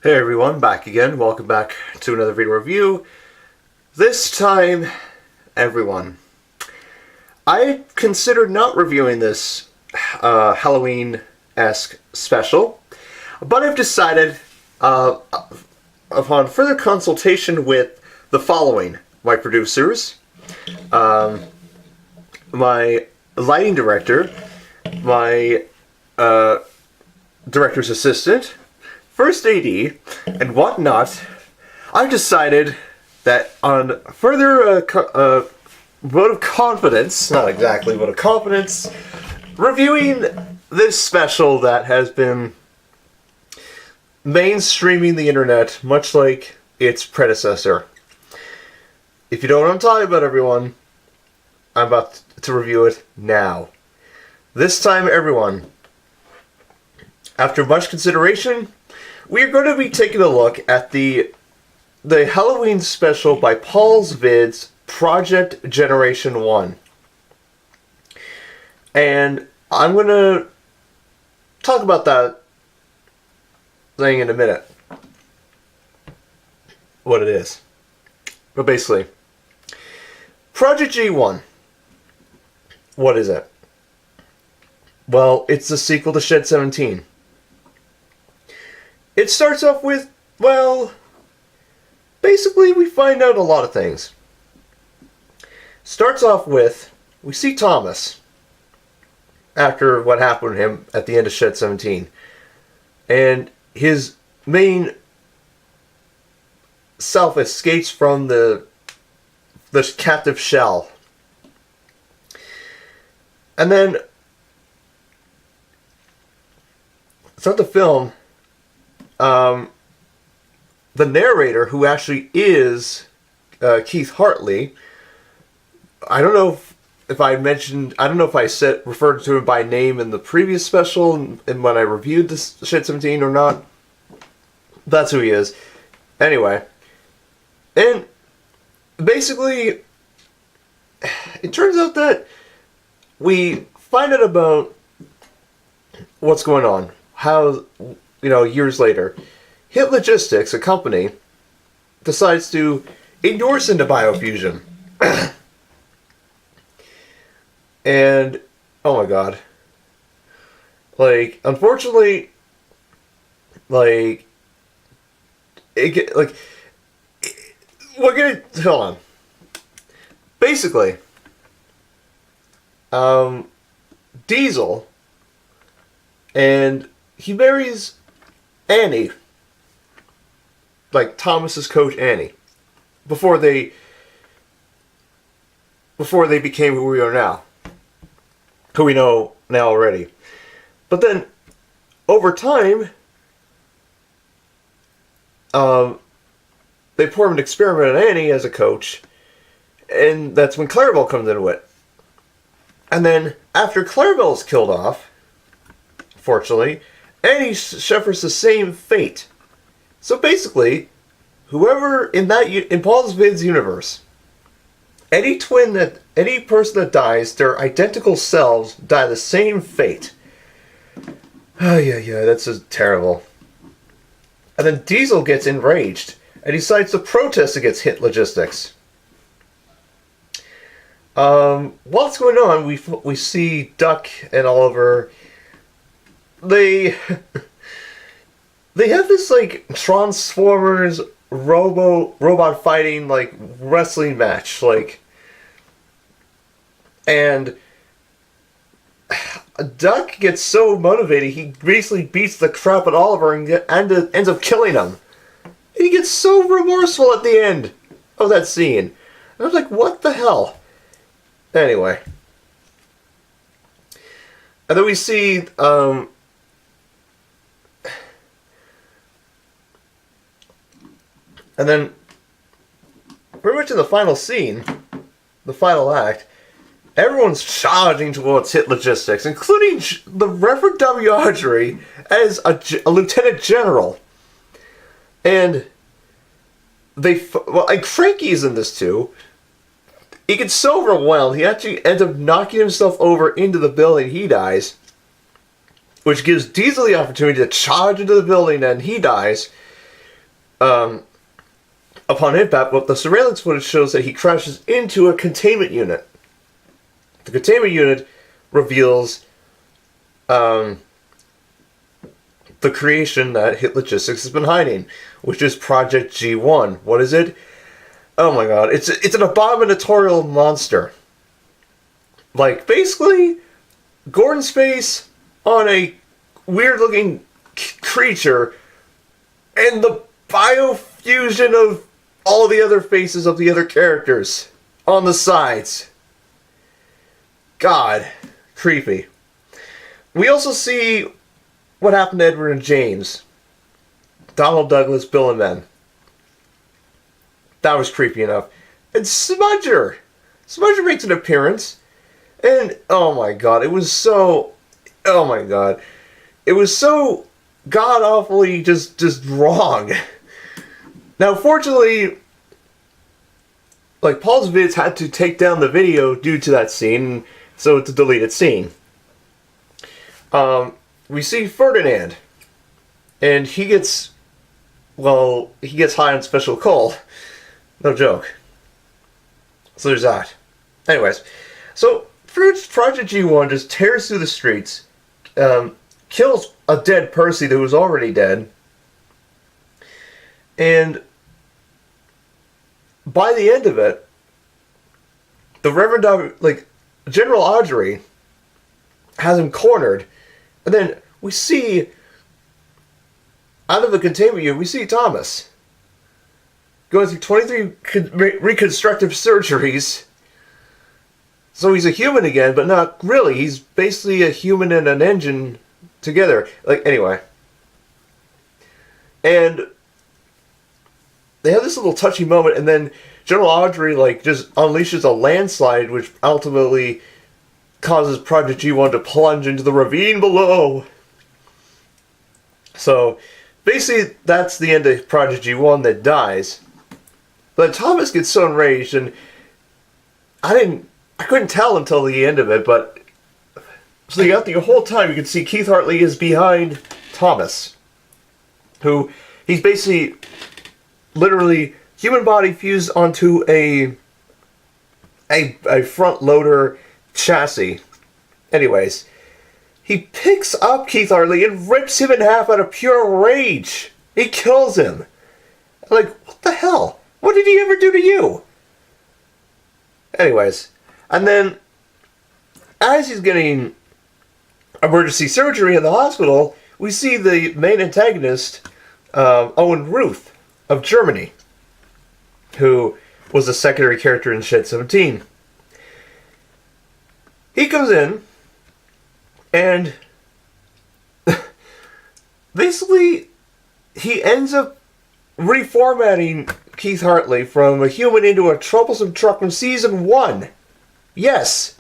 Hey everyone, back again. Welcome back to another video review. This time, everyone, I considered not reviewing this Halloween-esque special, but I've decided, upon further consultation with the following: my producers, my lighting director, my director's assistant, first AD, and whatnot, I've decided that on further vote of confidence, not exactly vote of confidence, reviewing this special that has been mainstreaming the internet, much like its predecessor. If you don't know what I'm talking about, everyone, I'm about to review it now. This time, everyone, after much consideration, we're going to be taking a look at the Halloween special by Paul's Vids, Project Generation 1. And I'm going to talk about that thing in a minute. What it is. But basically, Project G-1. What is it? Well, it's the sequel to Shed 17. It starts off with, well, basically we find out a lot of things. Starts off with, we see Thomas after what happened to him at the end of Shed 17. And his main self escapes from the captive shell. And then, throughout the film, the narrator, who actually is Keith Hartley, I don't know if I mentioned, I don't know if I referred to him by name in the previous special and when I reviewed this Shed 17 or not. That's who he is. Anyway, and basically, it turns out that we find out about what's going on. How, years later, Hit Logistics, a company, decides to endorse into biofusion. And, oh my god. Unfortunately, we're gonna, hold on. Basically, Diesel, and he marries Annie, like Thomas's coach Annie, before they became who we are now, who we know now already. But then, over time, they performed an experiment on Annie as a coach, and that's when Clarabelle comes into it. And then, after Clarabelle's killed off, fortunately, Annie suffers the same fate. So basically, whoever in Paul's Vids universe, any person that dies, their identical selves die the same fate. Oh yeah, that's just terrible. And then Diesel gets enraged and decides to protest against Hit Logistics. What's going on? We see Duck and Oliver. They have this Transformers robot fighting wrestling match and Duck gets so motivated he basically beats the crap out of Oliver and ends up killing him. And he gets so remorseful at the end of that scene. And I was like, what the hell? Anyway. And then we see and then, pretty much in the final scene, the final act, everyone's charging towards Hit Logistics, including the Reverend W. Audrey as a lieutenant general. And Frankie's in this too. He gets so overwhelmed, he actually ends up knocking himself over into the building. He dies. which gives Diesel the opportunity to charge into the building, and he dies. Upon impact, what the surveillance footage shows that he crashes into a containment unit. The containment unit reveals the creation that Hit Logistics has been hiding, which is Project G-1. What is it? Oh my god, it's an abominatorial monster. Like, basically, Gordon's face on a weird-looking creature, and the biofusion of all the other faces of the other characters on the sides. God, creepy. We also see what happened to Edward and James. Donald Douglas, Bill and Ben. That was creepy enough. And Smudger! Smudger makes an appearance. And, oh my god, it was so... Oh my god. It was so god-awfully just wrong. Now, fortunately, like, Paul's Vids had to take down the video due to that scene, so it's a deleted scene. We see Ferdinand, and he gets high on special coal. No joke. So there's that. Anyways, so Project G1 just tears through the streets, kills a dead Percy that was already dead, and by the end of it, the Reverend, General Audrey has him cornered, and then we see, out of the containment unit, we see Thomas going through 23 reconstructive surgeries. So he's a human again, but not really. He's basically a human and an engine together. Anyway. And they have this little touchy moment, and then General Audrey, just unleashes a landslide, which ultimately causes Project G1 to plunge into the ravine below. So, basically, that's the end of Project G1 that dies. But Thomas gets so enraged, and I couldn't tell until the end of it, but so the whole time you can see Keith Hartley is behind Thomas, who he's basically literally human body fused onto a front loader chassis. Anyways, he picks up Keith Hartley and rips him in half out of pure rage. He kills him. What the hell? What did he ever do to you? Anyways, and then as he's getting emergency surgery in the hospital, we see the main antagonist, Owen Ruth of Germany, who was a secondary character in Shed 17. He comes in, and basically, he ends up reformatting Keith Hartley from a human into a troublesome truck from Season 1. Yes.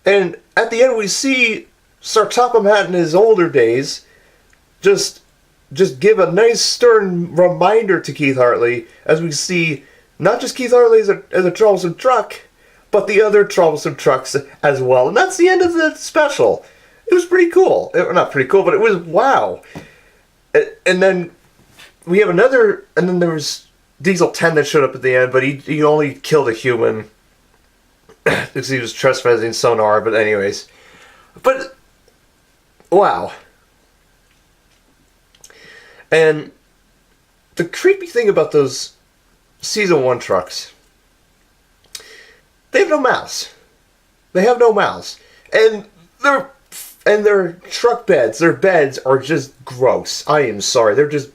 And at the end we see Sir Topham Hatt in his older days just give a nice stern reminder to Keith Hartley as we see not just Keith Hartley as a troublesome truck, but the other troublesome trucks as well. And that's the end of the special. It was pretty cool. Not pretty cool, but it was wow. And then we have another, and then there was Diesel 10 that showed up at the end, but he only killed a human because he was trespassing sonar, but anyways. But, wow. And the creepy thing about those Season 1 trucks, they have no mouths. They have no mouths. And their truck beds, their beds are just gross. I am sorry. They're just,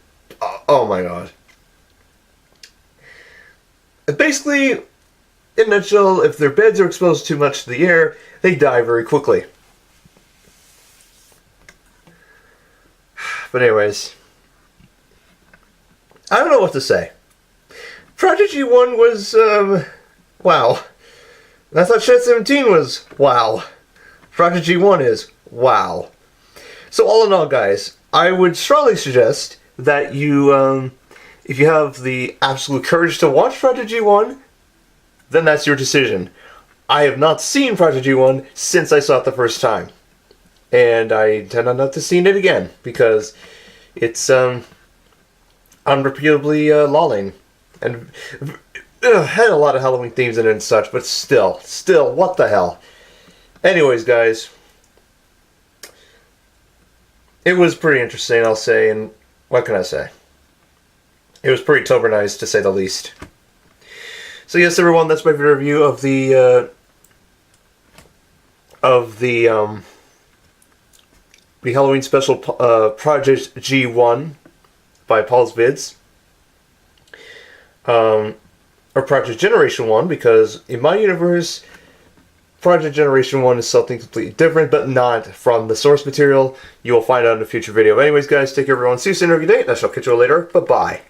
oh my god. And basically, in a nutshell, if their beds are exposed too much to the air, they die very quickly. But anyways, I don't know what to say. Project G1 was, wow. I thought Shed 17 was wow. Project G1 is wow. So all in all, guys, I would strongly suggest that you, if you have the absolute courage to watch Project G1, then that's your decision. I have not seen Project G1 since I saw it the first time. And I intend on not to see it again, because it's, I unrepeatably lolling. And had a lot of Halloween themes in it and such, but still, what the hell? Anyways, guys, it was pretty interesting, I'll say, and what can I say? It was pretty Tobernized, to say the least. So yes, everyone, that's my review of the Halloween special Project G-1 by Paul's Vids. Or Project Generation 1, because in my universe, Project Generation 1 is something completely different, but not from the source material. You will find out in a future video. Anyways, guys, take care, everyone. See you soon, every day, and I shall catch you later. Bye-bye.